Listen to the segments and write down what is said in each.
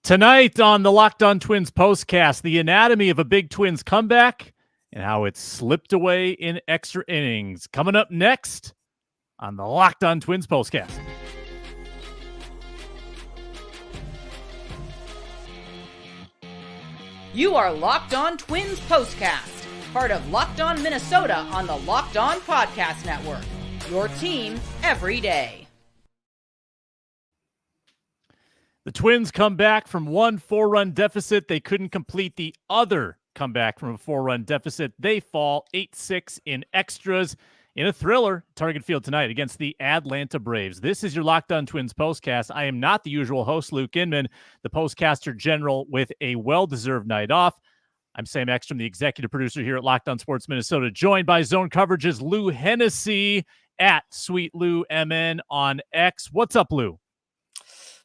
Tonight on the Locked On Twins postcast, the anatomy of a big Twins comeback and how it slipped away in extra innings. Coming up next on the Locked On Twins postcast. You are Locked On Twins postcast, part of Locked On Minnesota on the Locked On Podcast Network. Your team every day. The Twins come back from one 4-run deficit. They couldn't complete the other comeback from a 4-run deficit. They fall 8-6 in extras in a thriller. Target Field tonight against the Atlanta Braves. This is your Locked On Twins postcast. I am not the usual host, Luke Inman, the postcaster general with a well-deserved night off. I'm Sam Ekstrom, the executive producer here at Locked On Sports Minnesota, joined by Zone Coverage's Lou Hennessy at Sweet Lou MN on X. What's up, Lou?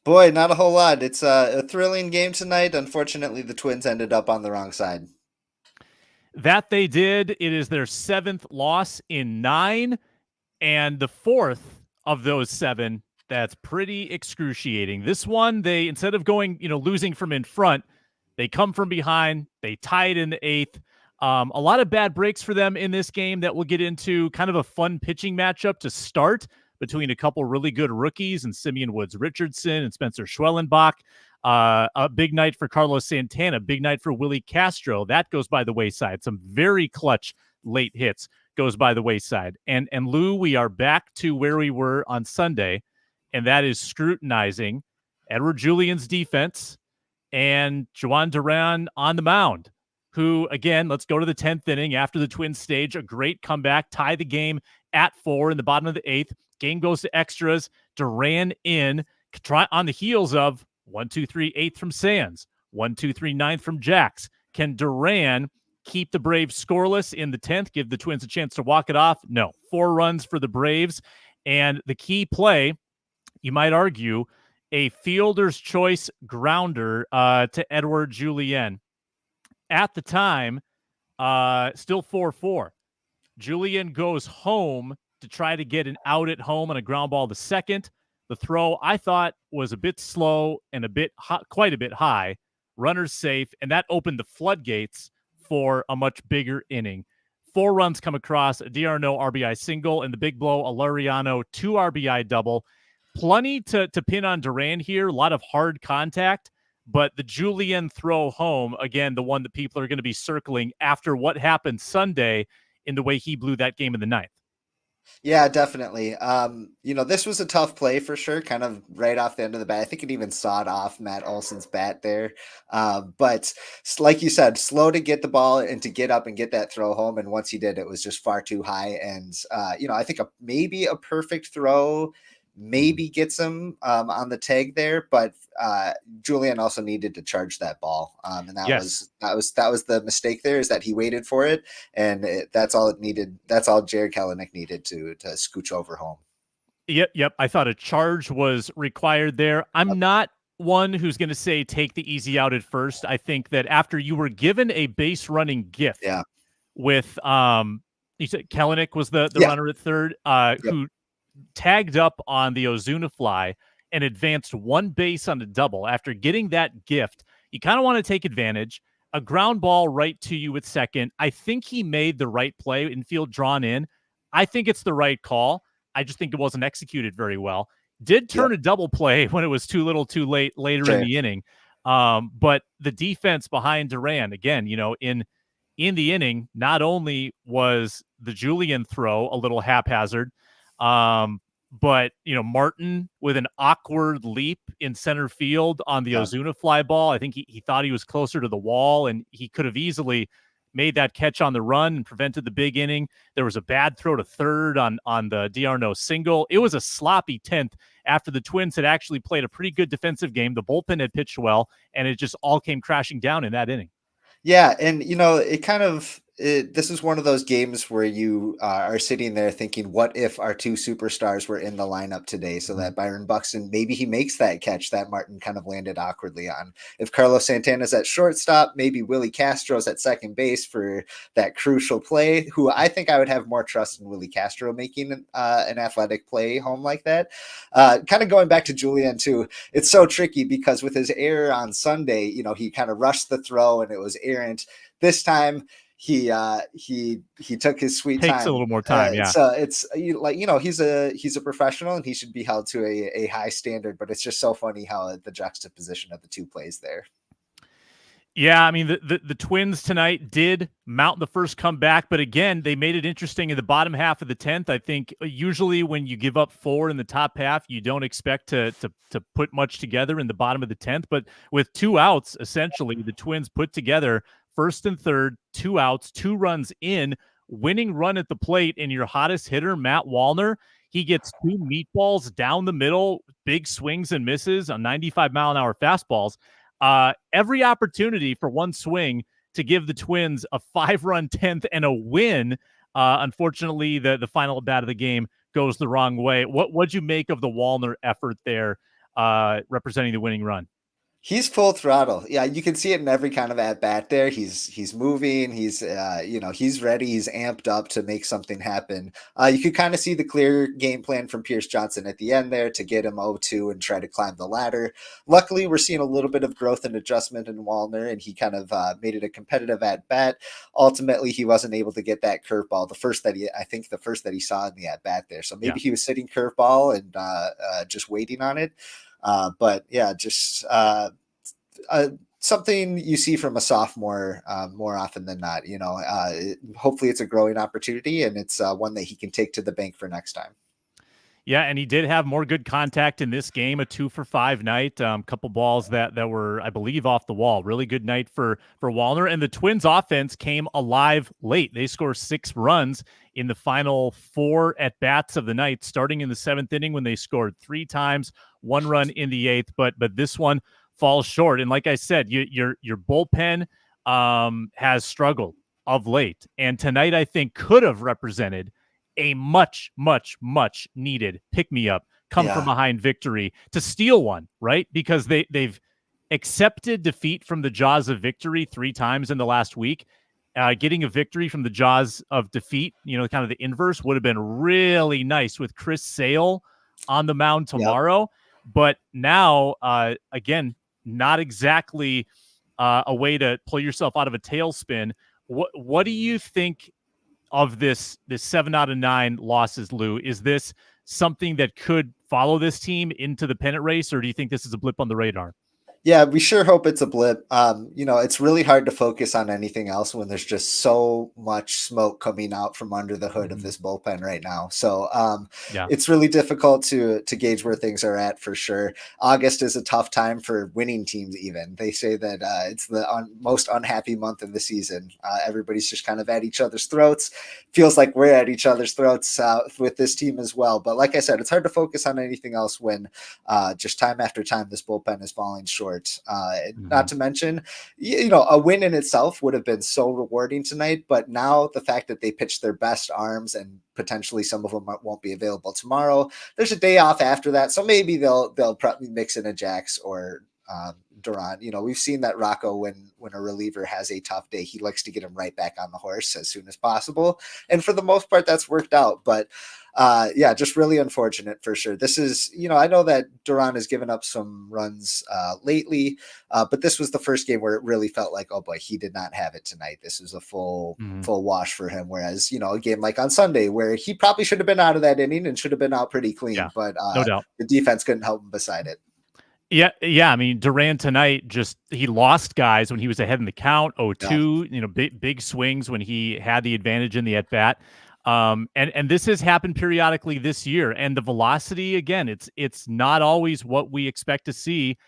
Boy, not a whole lot. It's a thrilling game tonight. Unfortunately, the Twins ended up on the wrong side. That they did. It is their 7th loss in 9, and the 4th of those 7. That's pretty excruciating. This one, they, instead of going, losing from in front, they come from behind. They tied in the 8th. A lot of bad breaks for them in this game that we'll get into. Kind of a fun pitching matchup to start between a couple really good rookies and Simeon Woods-Richardson and Spencer Schwellenbach. A big night for Carlos Santana, big night for Willie Castro. That goes by the wayside. Some very clutch late hits goes by the wayside. And Lou, we are back to where we were on Sunday, and that is scrutinizing Edouard Julien's defense and Jhoan Duran on the mound, who, again, let's go to the 10th inning after the Twins stage a great comeback, tie the game at 4 in the bottom of the 8th. Game goes to extras. Duran in, try on the heels of 1-2-3 8th from Sands, 1-2-3 9th from Jax. Can Duran keep the Braves scoreless in the 10th, give the Twins a chance to walk it off? No. 4 runs for the Braves. And the key play, you might argue, a fielder's choice grounder to Edouard Julien. At the time, still 4-4. Julien goes home to try to get an out at home on a ground ball to second. The throw, I thought, was a bit slow and quite a bit high. Runner's safe, and that opened the floodgates for a much bigger inning. 4 runs come across, a d'Arnaud RBI single, and the big blow, a Laureano 2 RBI double. Plenty to pin on Duran here, a lot of hard contact, but the Julien throw home, again, the one that people are going to be circling after what happened Sunday in the way he blew that game in the 9th. Yeah, definitely. This was a tough play for sure, kind of right off the end of the bat. I think it even sawed off Matt Olson's bat there. But like you said, slow to get the ball and to get up and get that throw home. And once he did, it was just far too high. And, I think maybe a perfect throw maybe gets him on the tag there, but Julien also needed to charge that ball, and that was the mistake there, is that he waited for it, and that's all it needed. That's all Jared Kelenic needed to scooch over home. Yep. I thought a charge was required there. I'm not one who's going to say take the easy out at first. I think that after you were given a base running gift, with you said Kelenic was the runner at third, who tagged up on the Ozuna fly and advanced 1 base on a double. After getting that gift, you kind of want to take advantage. A ground ball right to you at second. I think he made the right play, infield drawn in. I think it's the right call. I just think it wasn't executed very well. Did turn a double play when it was too little too late later in the inning. But the defense behind Duran, again, in the inning, not only was the Julien throw a little haphazard, but Martin with an awkward leap in center field on the Ozuna fly ball. I think he thought he was closer to the wall, and he could have easily made that catch on the run and prevented the big inning. There was a bad throw to third on the d'Arnaud single. It was a sloppy 10th after the Twins had actually played a pretty good defensive game. The bullpen had pitched well, and it just all came crashing down in that inning. Yeah, and it kind of this is one of those games where you are sitting there thinking, what if our two superstars were in the lineup today, so that Byron Buxton, maybe he makes that catch that Martin kind of landed awkwardly on. If Carlos Santana's at shortstop, maybe Willie Castro's at second base for that crucial play, who I think I would have more trust in Willie Castro making an athletic play home like that. Kind of going back to Julien too, it's so tricky because with his error on Sunday, he kind of rushed the throw and it was errant. This time, he took his sweet time. Takes a little more time, yeah. So it's like, he's a professional and he should be held to a high standard, but it's just so funny how the juxtaposition of the two plays there. Yeah, I mean, the Twins tonight did mount the first comeback, but again, they made it interesting in the bottom half of the 10th. I think usually when you give up 4 in the top half, you don't expect to put much together in the bottom of the 10th. But with 2 outs, essentially, the Twins put together first and third, 2 outs, 2 runs in, winning run at the plate, and your hottest hitter, Matt Wallner, he gets 2 meatballs down the middle, big swings and misses on 95-mile-an-hour fastballs. Every opportunity for one swing to give the Twins a 5-run 10th and a win. Unfortunately, the final bat of the game goes the wrong way. What'd you make of the Wallner effort there, representing the winning run? He's full throttle. Yeah, you can see it in every kind of at bat there. He's moving. He's he's ready. He's amped up to make something happen. You could kind of see the clear game plan from Pierce Johnson at the end there to get him 0-2 and try to climb the ladder. Luckily, we're seeing a little bit of growth and adjustment in Wallner, and he kind of made it a competitive at bat. Ultimately, he wasn't able to get that curveball, the first that he saw in the at bat there. So maybe he was sitting curveball and just waiting on it. But yeah, just something you see from a sophomore more often than not. Hopefully it's a growing opportunity, and it's one that he can take to the bank for next time. Yeah, and he did have more good contact in this game, a 2-for-5 night, couple balls that were, I believe, off the wall. Really good night for Wallner. And the Twins offense came alive late. They scored 6 runs in the final 4 at-bats of the night, starting in the 7th inning when they scored 3 times, 1 run in the 8th, but this one falls short. And like I said, your bullpen has struggled of late. And tonight, I think, could have represented a much, much, much needed pick-me-up, come from behind victory to steal one, right? Because they've accepted defeat from the jaws of victory 3 times in the last week. Getting a victory from the jaws of defeat, kind of the inverse, would have been really nice with Chris Sale on the mound tomorrow. Yep. But now, again, not exactly a way to pull yourself out of a tailspin. What do you think of this 7 out of 9 losses, Lou? Is this something that could follow this team into the pennant race, or do you think this is a blip on the radar? Yeah, we sure hope it's a blip. It's really hard to focus on anything else when there's just so much smoke coming out from under the hood of this bullpen right now. So it's really difficult to gauge where things are at for sure. August is a tough time for winning teams even. They say that it's the most unhappy month of the season. Everybody's just kind of at each other's throats. Feels like we're at each other's throats with this team as well. But like I said, it's hard to focus on anything else when just time after time this bullpen is falling short. Not to mention, a win in itself would have been so rewarding tonight, but now the fact that they pitched their best arms and potentially some of them won't be available tomorrow, there's a day off after that, so maybe they'll probably mix in a Jax or Duran. We've seen that Rocco, when a reliever has a tough day, he likes to get him right back on the horse as soon as possible, and for the most part that's worked out. But just really unfortunate for sure. This is, I know that Duran has given up some runs lately, but this was the first game where it really felt like, oh boy, he did not have it tonight. This was a full wash for him. Whereas, a game like on Sunday where he probably should have been out of that inning and should have been out pretty clean, but no doubt the defense couldn't help him beside it. Yeah. I mean, Duran tonight he lost guys when he was ahead in the count, 0-2, big swings when he had the advantage in the at bat. And this has happened periodically this year, and the velocity, again, it's not always what we expect to see.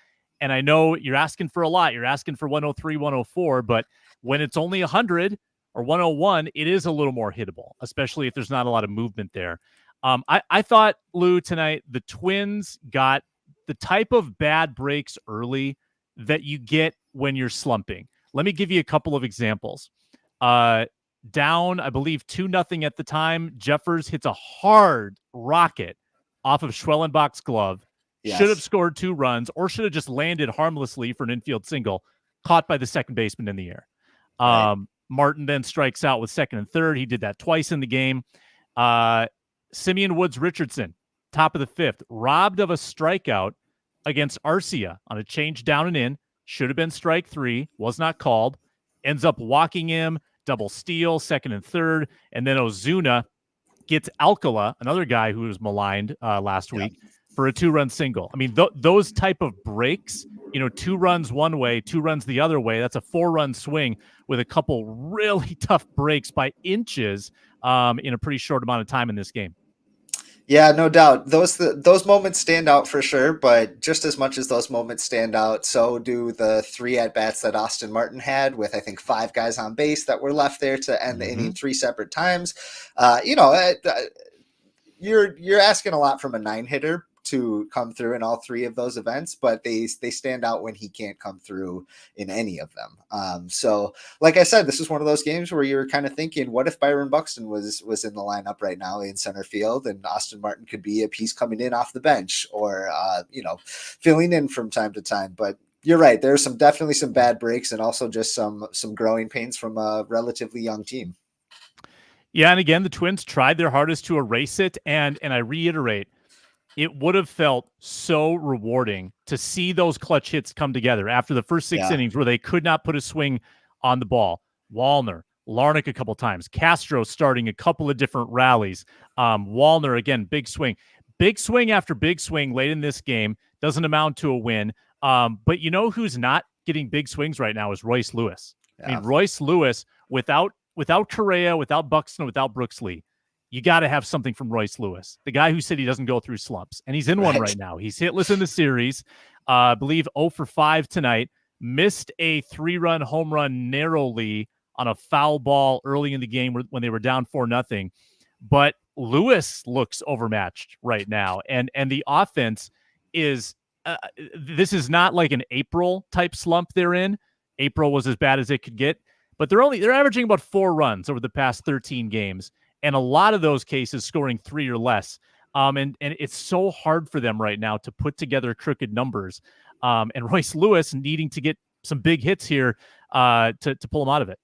And I know you're asking for a lot. You're asking for 103, 104, but when it's only 100 or 101, it is a little more hittable, especially if there's not a lot of movement there. I thought, Lou, tonight, the Twins got the type of bad breaks early that you get when you're slumping. Let me give you a couple of examples. down, I believe 2-0 at the time. Jeffers hits a hard rocket off of Schwellenbach's glove. Yes. Should have scored 2 runs, or should have just landed harmlessly for an infield single, caught by the second baseman in the air. Right. Martin then strikes out with second and third. He did that twice in the game. Simeon Woods Richardson, top of the 5th, robbed of a strikeout against Arcia on a change down and in. Should have been strike 3, was not called. Ends up walking him, double steal, second and third. And then Ozuna gets Alcala, another guy who was maligned last week, for a 2-run single. I mean, those type of breaks, 2 runs one way, 2 runs the other way, that's a 4-run swing with a couple really tough breaks by inches in a pretty short amount of time in this game. Yeah, no doubt. Those moments stand out for sure, but just as much as those moments stand out, so do the 3 at-bats that Austin Martin had with, I think, 5 guys on base that were left there to end the inning 3 separate times. You're asking a lot from a 9-hitter to come through in all 3 of those events, but they stand out when he can't come through in any of them. So like I said, this is one of those games where you're kind of thinking, what if Byron Buxton was in the lineup right now in center field, and Austin Martin could be a piece coming in off the bench, or filling in from time to time. But you're right, there's definitely some bad breaks, and also just some growing pains from a relatively young team. Yeah, and again, the Twins tried their hardest to erase it, and I reiterate, it would have felt so rewarding to see those clutch hits come together after the first 6 innings where they could not put a swing on the ball. Wallner, Larnach a couple times, Castro starting a couple of different rallies. Wallner, again, big swing after big swing late in this game. Doesn't amount to a win. But who's not getting big swings right now is Royce Lewis. Yeah. I mean, Royce Lewis, without Correa, without Buxton, without Brooks Lee, you got to have something from Royce Lewis, the guy who said he doesn't go through slumps. And he's in one right now. He's hitless in the series. I believe 0 for 5 tonight. Missed a 3-run home run narrowly on a foul ball early in the game when they were down 4-0. But Lewis looks overmatched right now. And the offense is this is not like an April type slump they're in. April was as bad as it could get. But they're averaging about 4 runs over the past 13 games. And a lot of those cases scoring 3 or less. And it's so hard for them right now to put together crooked numbers. And Royce Lewis needing to get some big hits here to pull them out of it.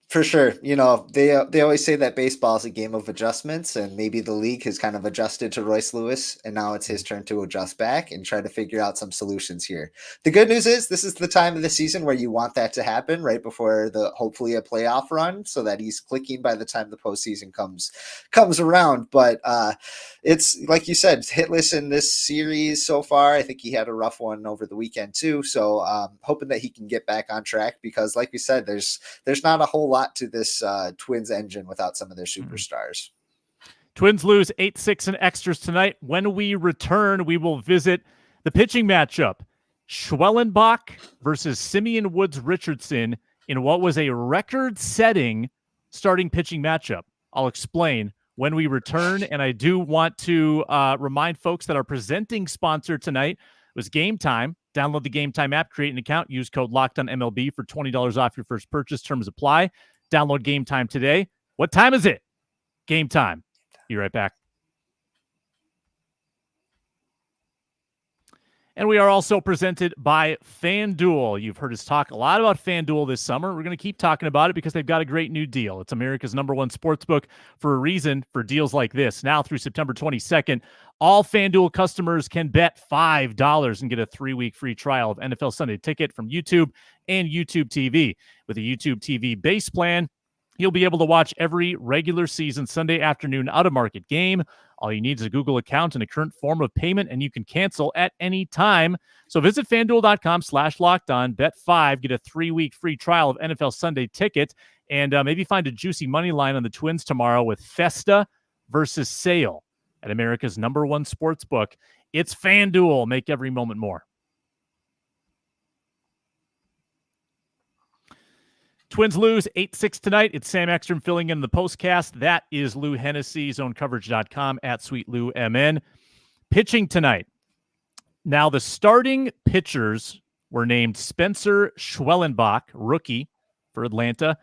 For sure. They always say that baseball is a game of adjustments, and maybe the league has kind of adjusted to Royce Lewis, and now it's his turn to adjust back and try to figure out some solutions here. The good news is this is the time of the season where you want that to happen right before hopefully a playoff run, so that he's clicking by the time the postseason comes around. But it's like you said, hitless in this series so far. I think he had a rough one over the weekend too. So hoping that he can get back on track, because like we said, there's not a whole lot to this Twins engine without some of their superstars. Twins lose 8-6 in extras tonight. When we return, we will visit the pitching matchup. Schwellenbach versus Simeon Woods Richardson in what was a record-setting starting pitching matchup. I'll explain when we return, and I do want to remind folks that our presenting sponsor tonight was Game Time. Download the Game Time app, create an account, use code LOCKEDONMLB for $20 off your first purchase. Terms apply. Download Game Time today. What time is it? Game Time. Be right back. And we are also presented by FanDuel. You've heard us talk a lot about FanDuel this summer. We're going to keep talking about it because they've got a great new deal. It's America's #1 sportsbook for a reason, for deals like this. Now through September 22nd, all FanDuel customers can bet $5 and get a 3-week free trial of NFL Sunday Ticket from YouTube and YouTube TV. With a YouTube TV base plan, you'll be able to watch every regular season Sunday afternoon out-of-market game. All you need is a Google account and a current form of payment, and you can cancel at any time. So visit FanDuel.com/lockedon, bet $5, get a 3-week free trial of NFL Sunday Ticket, and maybe find a juicy money line on the Twins tomorrow with Festa versus Sale at America's #1 sportsbook. It's FanDuel. Make every moment more. Twins lose 8-6 tonight. It's Sam Ekstrom filling in the postcast. That is Lou Hennessy, zonecoverage.com, at SweetLouMN. Pitching tonight. Now, the starting pitchers were named Spencer Schwellenbach, rookie for Atlanta,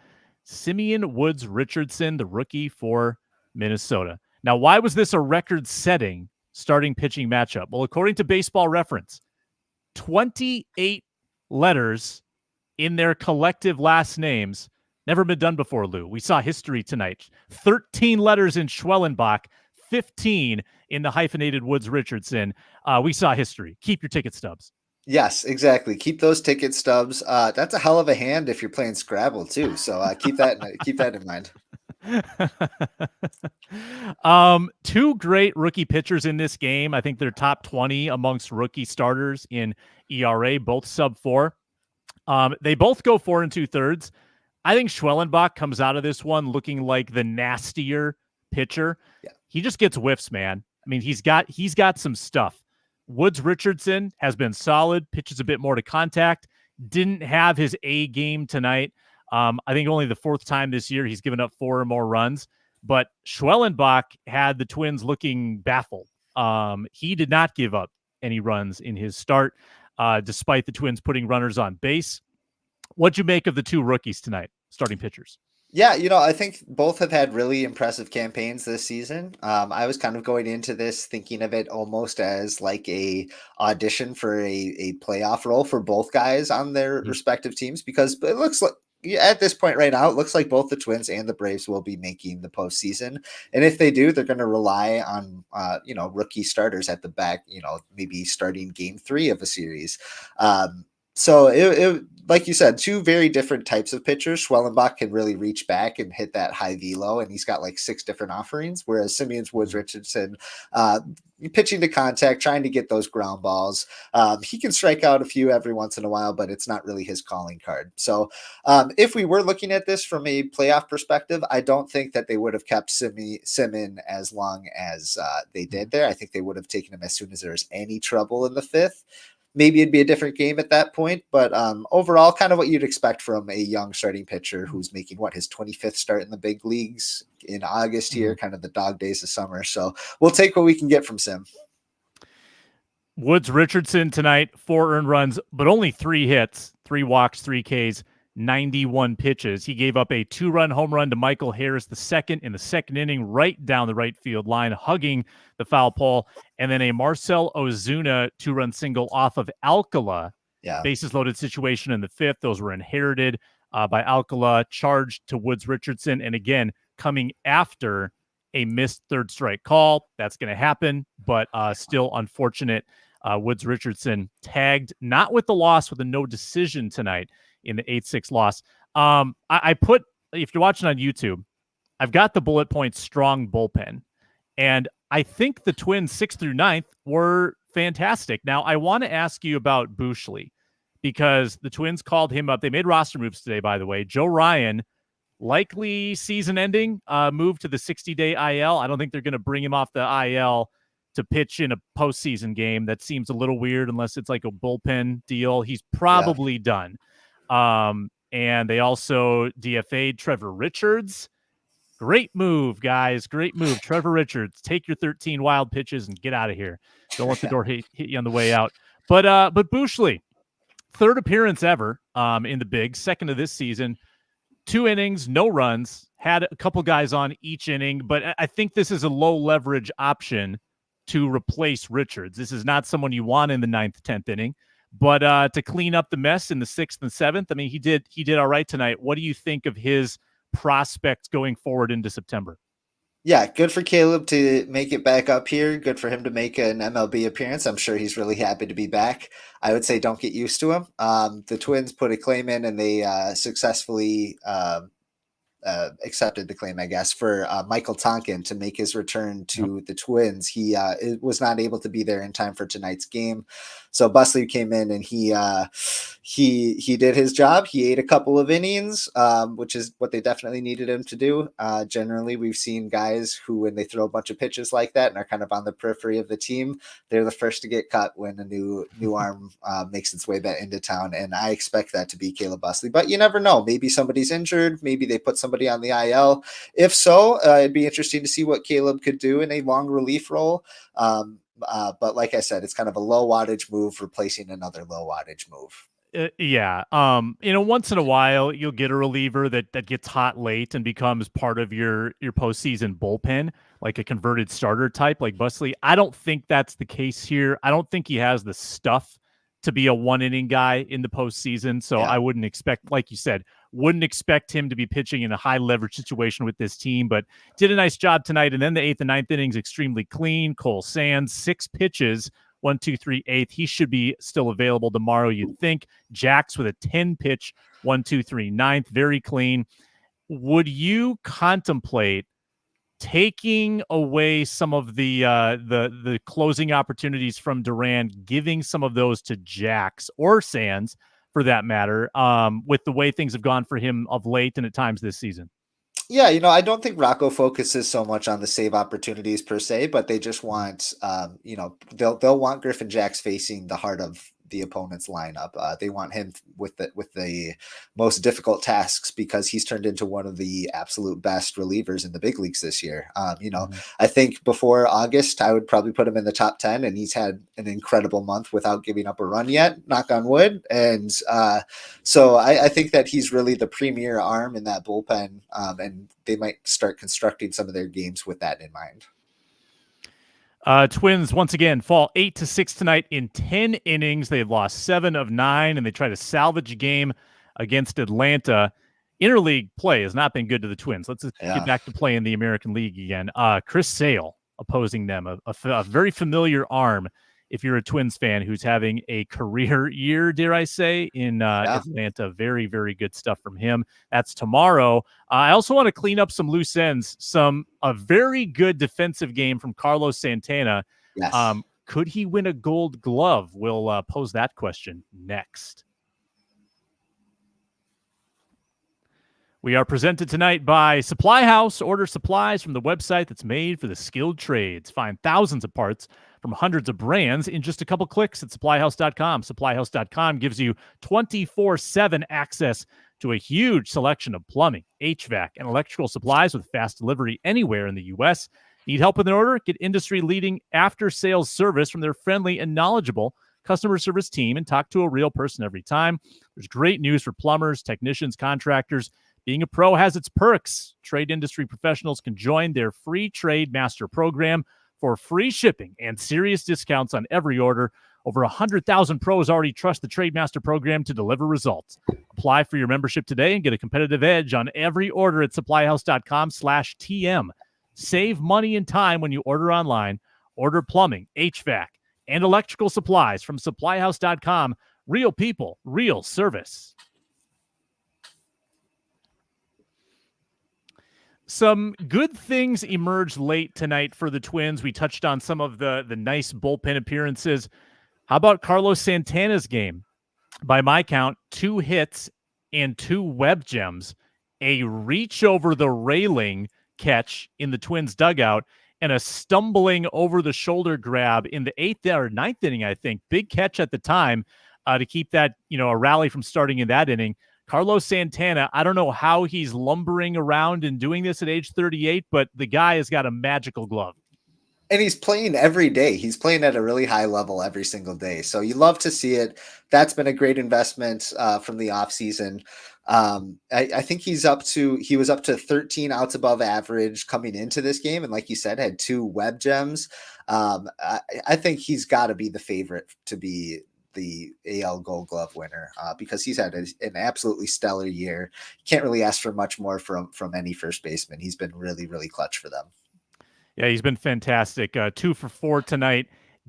Simeon Woods Richardson, the rookie for Minnesota. Now, why was this a record-setting starting pitching matchup? Well, according to Baseball Reference, 28 letters in their collective last names. Never been done before, Lou. We saw history tonight. 13 letters in Schwellenbach, 15 in the hyphenated Woods Richardson. We saw history. Keep your ticket stubs. Yes, exactly. Keep those ticket stubs. That's a hell of a hand if you're playing Scrabble too. So keep that in mind. Two great rookie pitchers in this game. I think they're top 20 amongst rookie starters in ERA, both sub 4. They both go 4 2/3. I think Schwellenbach comes out of this one looking like the nastier pitcher. Yeah. He just gets whiffs, man. I mean, he's got some stuff. Woods Richardson has been solid, pitches a bit more to contact, didn't have his A game tonight. I think only the 4th time this year he's given up 4 or more runs, but Schwellenbach had the Twins looking baffled. He did not give up any runs in his start, despite the Twins putting runners on base. What'd you make of the two rookies tonight, starting pitchers? Yeah, I think both have had really impressive campaigns this season. I was kind of going into this thinking of it almost as like a audition for a playoff role for both guys on their respective teams, because it looks like at this point right now, it looks like both the Twins and the Braves will be making the postseason. And if they do, they're going to rely on, rookie starters at the back, maybe starting game 3 of a series. So it, like you said, two very different types of pitchers. Schwellenbach can really reach back and hit that high velo, and he's got like 6 different offerings. Whereas Simeon Woods Richardson, pitching to contact, trying to get those ground balls. He can strike out a few every once in a while, but it's not really his calling card. So if we were looking at this from a playoff perspective, I don't think that they would have kept Simeon as long as they did there. I think they would have taken him as soon as there was any trouble in the 5th. Maybe it'd be a different game at that point, but overall, kind of what you'd expect from a young starting pitcher who's making his 25th start in the big leagues in August here, kind of the dog days of summer. So we'll take what we can get from Sim. Woods Richardson tonight, 4 earned runs, but only 3 hits, 3 walks, 3 Ks, 91 pitches. He gave up a 2-run home run to Michael Harris II in the 2nd inning, right down the right field line, hugging the foul pole, and then a Marcell Ozuna 2-run single off of Alcala. Yeah. Bases loaded situation in the 5th. Those were inherited by Alcala, charged to Woods Richardson, and again, coming after a missed 3rd strike call. That's going to happen, but still unfortunate. Woods Richardson tagged, not with the loss, with a no decision tonight in the 8-6 loss. I put, if you're watching on YouTube, I've got the bullet point strong bullpen. And I think the Twins 6th through 9th were fantastic. Now, I want to ask you about Buschley, because the Twins called him up. They made roster moves today, by the way. Joe Ryan, likely season ending, move to the 60-day IL. I don't think they're going to bring him off the IL to pitch in a postseason game. That seems a little weird unless it's like a bullpen deal. He's probably done. And they also DFA'd Trevor Richards. Great move, guys. Great move. Trevor Richards, take your 13 wild pitches and get out of here. Don't let the door hit you on the way out. But Buschley, 3rd appearance ever in the big, 2nd of this season, 2 innings, no runs, had a couple guys on each inning, but I think this is a low leverage option to replace Richards. This is not someone you want in the 9th, 10th inning. But to clean up the mess in the 6th and 7th, I mean, he did all right tonight. What do you think of his prospects going forward into September? Yeah, good for Caleb to make it back up here. Good for him to make an MLB appearance. I'm sure he's really happy to be back. I would say don't get used to him. The Twins put a claim in, and they successfully accepted the claim, I guess, for Michael Tonkin to make his return to the Twins. He was not able to be there in time for tonight's game. So Buschley came in and he did his job. He ate a couple of innings, which is what they definitely needed him to do. Generally, we've seen guys who, when they throw a bunch of pitches like that and are kind of on the periphery of the team, they're the first to get cut when a new arm makes its way back into town. And I expect that to be Caleb Buschley. But you never know. Maybe somebody's injured. Maybe they put somebody on the IL. If so, it'd be interesting to see what Caleb could do in a long relief role. But like I said, it's kind of a low wattage move replacing another low wattage move. Yeah. Once in a while you'll get a reliever that gets hot late and becomes part of your postseason bullpen, like a converted starter type like Busley. I don't think that's the case here. I don't think he has the stuff to be a one-inning guy in the postseason. So Yeah. I wouldn't expect, like you said, wouldn't expect him to be pitching in a high leverage situation with this team, but did a nice job tonight. And then the 8th and 9th innings, extremely clean. Cole Sands, 6 pitches, 1, 2, 3, 8th. He should be still available tomorrow, you'd think. Jax with a 10 pitch, 1, 2, 3, 9th, very clean. Would you contemplate taking away some of the closing opportunities from Duran, giving some of those to Jax or Sands for that matter, with the way things have gone for him of late and at times this season? Yeah, I don't think Rocco focuses so much on the save opportunities per se, but they just want, they'll want Griffin Jax facing the heart of the opponent's lineup. They want him with the most difficult tasks because he's turned into one of the absolute best relievers in the big leagues this year. I think before August, I would probably put him in the top 10, and he's had an incredible month without giving up a run yet, knock on wood. And so I think that he's really the premier arm in that bullpen, and they might start constructing some of their games with that in mind. Twins once again fall 8-6 tonight in 10 innings. They've lost 7 of 9, and they try to salvage a game against Atlanta. Interleague play has not been good to the Twins. Let's get back to play in the American League again. Chris Sale opposing them, a very familiar arm if you're a Twins fan who's having a career year, dare I say, in Atlanta. Very, very good stuff from him. That's tomorrow. I also want to clean up some loose ends. A very good defensive game from Carlos Santana. Yes. Could he win a Gold Glove? We'll pose that question next. We are presented tonight by Supply House. Order supplies from the website that's made for the skilled trades. Find thousands of parts from hundreds of brands in just a couple clicks at supplyhouse.com. Supplyhouse.com gives you 24/7 access to a huge selection of plumbing, HVAC, and electrical supplies with fast delivery anywhere in the U.S. Need help with an order? Get industry-leading after-sales service from their friendly and knowledgeable customer service team and talk to a real person every time. There's great news for plumbers, technicians, contractors. Being a pro has its perks. Trade industry professionals can join their free Trade Master program for free shipping and serious discounts on every order. Over 100,000 pros already trust the Trade Master program to deliver results. Apply for your membership today and get a competitive edge on every order at supplyhouse.com/TM. Save money and time when you order online. Order plumbing, HVAC, and electrical supplies from supplyhouse.com. Real people, real service. Some good things emerged late tonight for the Twins. We touched on some of the nice bullpen appearances. How about Carlos Santana's game? By my count, 2 hits and 2 web gems, a reach over the railing catch in the Twins dugout, and a stumbling over the shoulder grab in the 8th or 9th inning, I think. Big catch at the time to keep that, a rally from starting in that inning. Carlos Santana, I don't know how he's lumbering around and doing this at age 38, but the guy has got a magical glove. And he's playing every day. He's playing at a really high level every single day. So you love to see it. That's been a great investment from the offseason. I think he was up to 13 outs above average coming into this game. And like you said, had 2 web gems. I think he's got to be the favorite to be the AL Gold Glove winner because he's had an absolutely stellar year. Can't really ask for much more from any first baseman. He's been really, really clutch for them. Yeah, he's been fantastic. 2 for 4 tonight.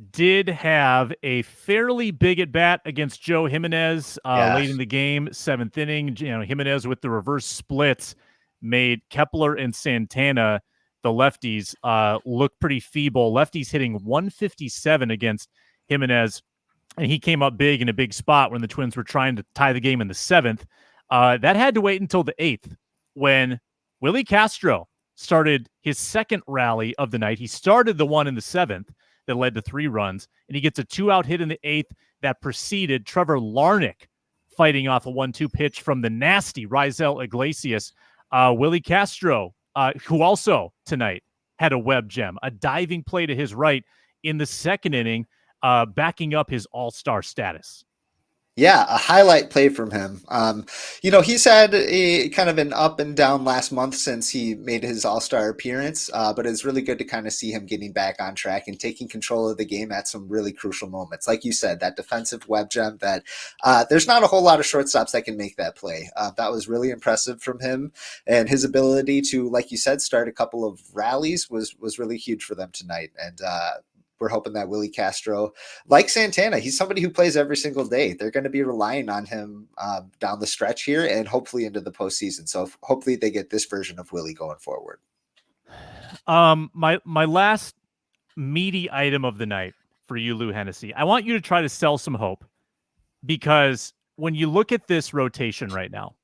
Did have a fairly big at bat against Joe Jimenez late in the game, 7th inning. Jimenez with the reverse splits made Kepler and Santana, the lefties, look pretty feeble. Lefties hitting 157 against Jimenez. And he came up big in a big spot when the Twins were trying to tie the game in the 7th. That had to wait until the 8th when Willie Castro started his second rally of the night. He started the one in the 7th that led to 3 runs, and he gets a 2-out hit in the 8th that preceded Trevor Larnach fighting off a 1-2 pitch from the nasty Raisel Iglesias. Willie Castro, who also tonight had a web gem, a diving play to his right in the 2nd inning, backing up his all-star status. Yeah, a highlight play from him. He's had a kind of an up and down last month since he made his All-Star appearance, but it's really good to kind of see him getting back on track and taking control of the game at some really crucial moments. Like you said, that defensive web gem that there's not a whole lot of shortstops that can make that play. That was really impressive from him, and his ability to, like you said, start a couple of rallies was really huge for them tonight. And we're hoping that Willie Castro, like Santana, he's somebody who plays every single day. They're going to be relying on him down the stretch here and hopefully into the postseason. So hopefully they get this version of Willie going forward. My last meaty item of the night for you, Lou Hennessy. I want you to try to sell some hope, because when you look at this rotation right now,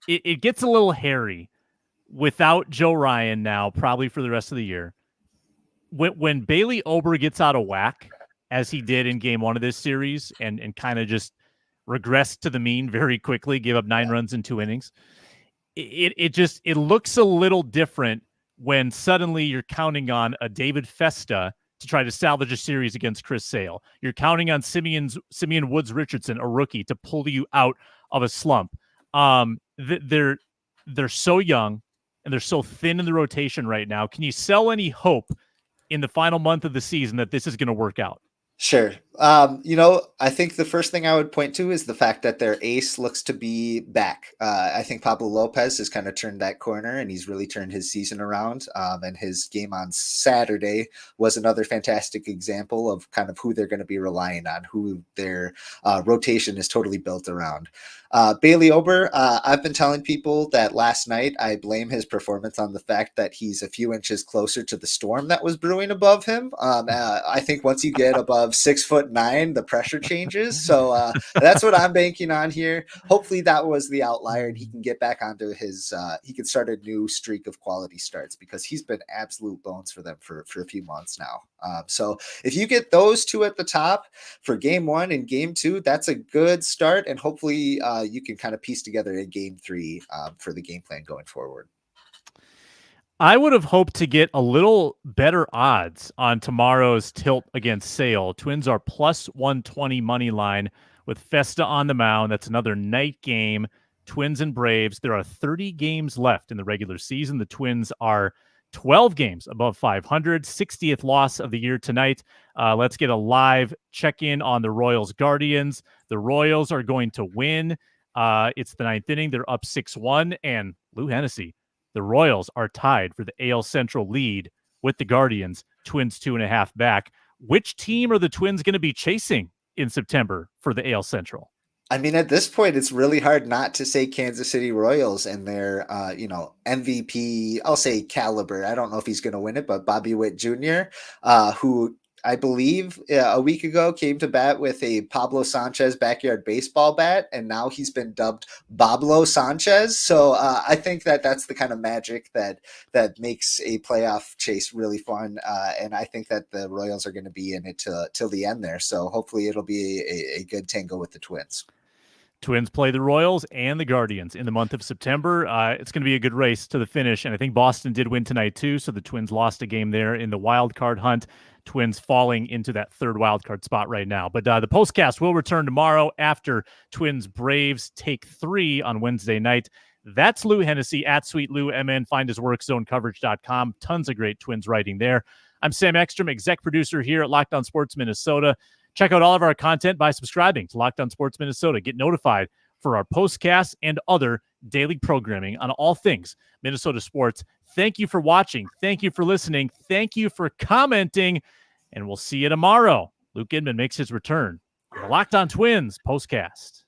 it gets a little hairy without Joe Ryan now, probably for the rest of the year. When Bailey Ober gets out of whack, as he did in game 1 of this series, and kind of just regressed to the mean very quickly, gave up 9 runs in 2 innings, it looks a little different when suddenly you're counting on a David Festa to try to salvage a series against Chris Sale. You're counting on Simeon Woods Richardson, a rookie, to pull you out of a slump. They're so young and they're so thin in the rotation right now. Can you sell any hope in the final month of the season that this is going to work out? Sure. I think the first thing I would point to is the fact that their ace looks to be back. I think Pablo Lopez has kind of turned that corner, and he's really turned his season around. And his game on Saturday was another fantastic example of kind of who they're going to be relying on, who their rotation is totally built around. Bailey Ober, I've been telling people that last night I blame his performance on the fact that he's a few inches closer to the storm that was brewing above him. I think once you get above 6'9", the pressure changes. So that's what I'm banking on here. Hopefully that was the outlier, and he can get back onto he can start a new streak of quality starts, because he's been absolute bones for them for a few months now. So if you get those two at the top for game 1 and game 2, that's a good start. And hopefully you can kind of piece together a game 3 for the game plan going forward. I would have hoped to get a little better odds on tomorrow's tilt against Sale. Twins are plus 120 money line with Festa on the mound. That's another night game. Twins and Braves. There are 30 games left in the regular season. The Twins are 12 games above 500, 60th loss of the year tonight. Let's get a live check-in on the Royals Guardians. The Royals are going to win. It's the 9th inning. They're up 6-1. And Lou Hennessy, the Royals are tied for the AL Central lead with the Guardians. Twins 2.5 back. Which team are the Twins going to be chasing in September for the AL Central? I mean, at this point, it's really hard not to say Kansas City Royals and their, MVP, I'll say caliber. I don't know if he's going to win it, but Bobby Witt Jr., who I believe a week ago came to bat with a Pablo Sanchez backyard baseball bat, and now he's been dubbed Bablo Sanchez. So I think that's the kind of magic that makes a playoff chase really fun. And I think that the Royals are going to be in it till the end there. So hopefully it'll be a good tango with the Twins. Twins play the Royals and the Guardians in the month of September. It's going to be a good race to the finish, and I think Boston did win tonight too, so the Twins lost a game there in the wild card hunt. Twins falling into that third wild card spot right now. But the postcast will return tomorrow after Twins Braves take 3 on Wednesday night. That's Lou Hennessy at Sweet Lou MN. Find his work, zonecoverage.com. Tons of great Twins writing there. I'm Sam Ekstrom, exec producer here at Locked On Sports Minnesota. Check out all of our content by subscribing to Locked On Sports Minnesota. Get notified for our postcasts and other daily programming on all things Minnesota sports. Thank you for watching. Thank you for listening. Thank you for commenting. And we'll see you tomorrow. Luke Inman makes his return on the Locked On Twins postcast.